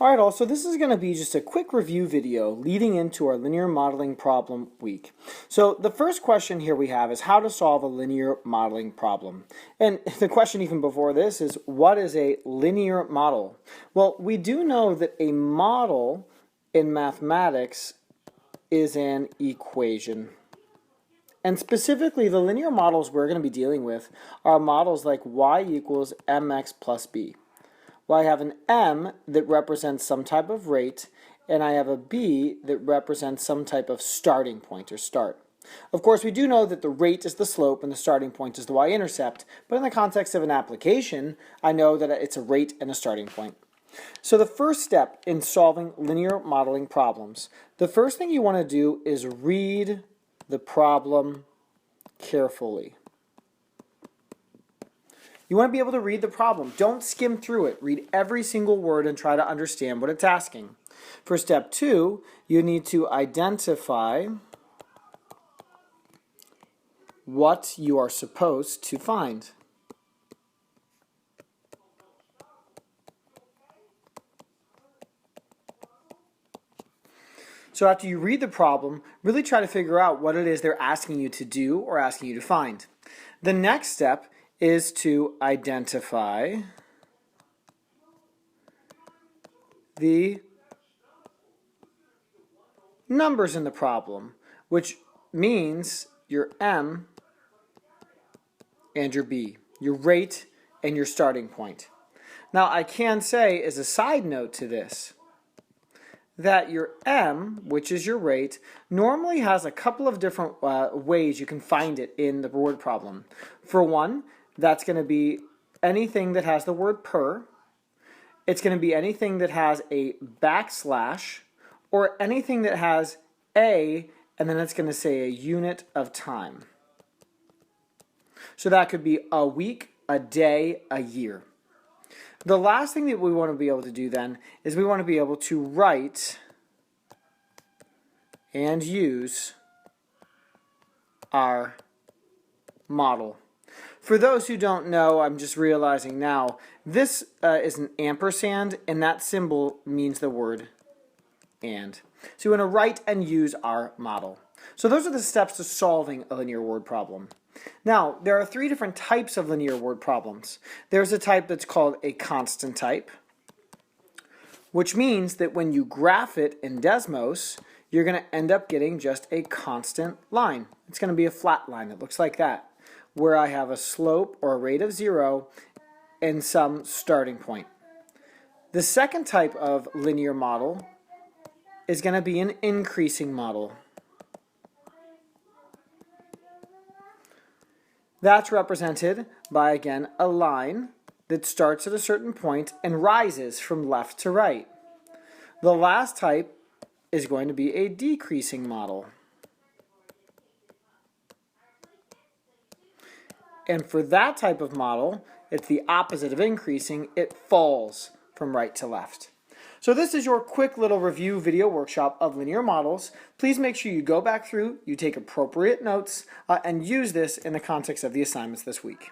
Alright, also this is going to be just a quick review video leading into our linear modeling problem week. So the first question here we have is how to solve a linear modeling problem. And the question even before this is, what is a linear model? Well, we do know that a model in mathematics is an equation. And specifically, the linear models we're going to be dealing with are models like y equals mx plus b. Well, I have an m that represents some type of rate, and I have a b that represents some type of starting point or start. Of course, we do know that the rate is the slope and the starting point is the y-intercept, but in the context of an application, I know that it's a rate and a starting point. So the first step in solving linear modeling problems, the first thing you want to do is read the problem carefully. You want to be able to read the problem. Don't skim through it. Read every single word and try to understand what it's asking. For step 2, you need to identify what you are supposed to find. So after you read the problem, really try to figure out what it is they're asking you to do or asking you to find. The next step is to identify the numbers in the problem, which means your m and your b, your rate and your starting point. Now I can say as a side note to this that your m, which is your rate, normally has a couple of different ways you can find it in the word problem. For one, that's going to be anything that has the word per. It's going to be anything that has a backslash, or anything that has a, and then it's going to say a unit of time. So that could be a week, a day, a year. The last thing that we want to be able to do then is we want to be able to write and use our model. For those who don't know, I'm just realizing now, this is an ampersand, and that symbol means the word and. So we want to write and use our model. So those are the steps to solving a linear word problem. Now, there are 3 different types of linear word problems. There's a type that's called a constant type, which means that when you graph it in Desmos, you're going to end up getting just a constant line. It's going to be a flat line that looks like that, where I have a slope or a rate of 0 and some starting point. The second type of linear model is going to be an increasing model. That's represented by, again, a line that starts at a certain point and rises from left to right. The last type is going to be a decreasing model. And for that type of model, it's the opposite of increasing. It falls from right to left. So this is your quick little review video workshop of linear models. Please make sure you go back through, you take appropriate notes, and use this in the context of the assignments this week.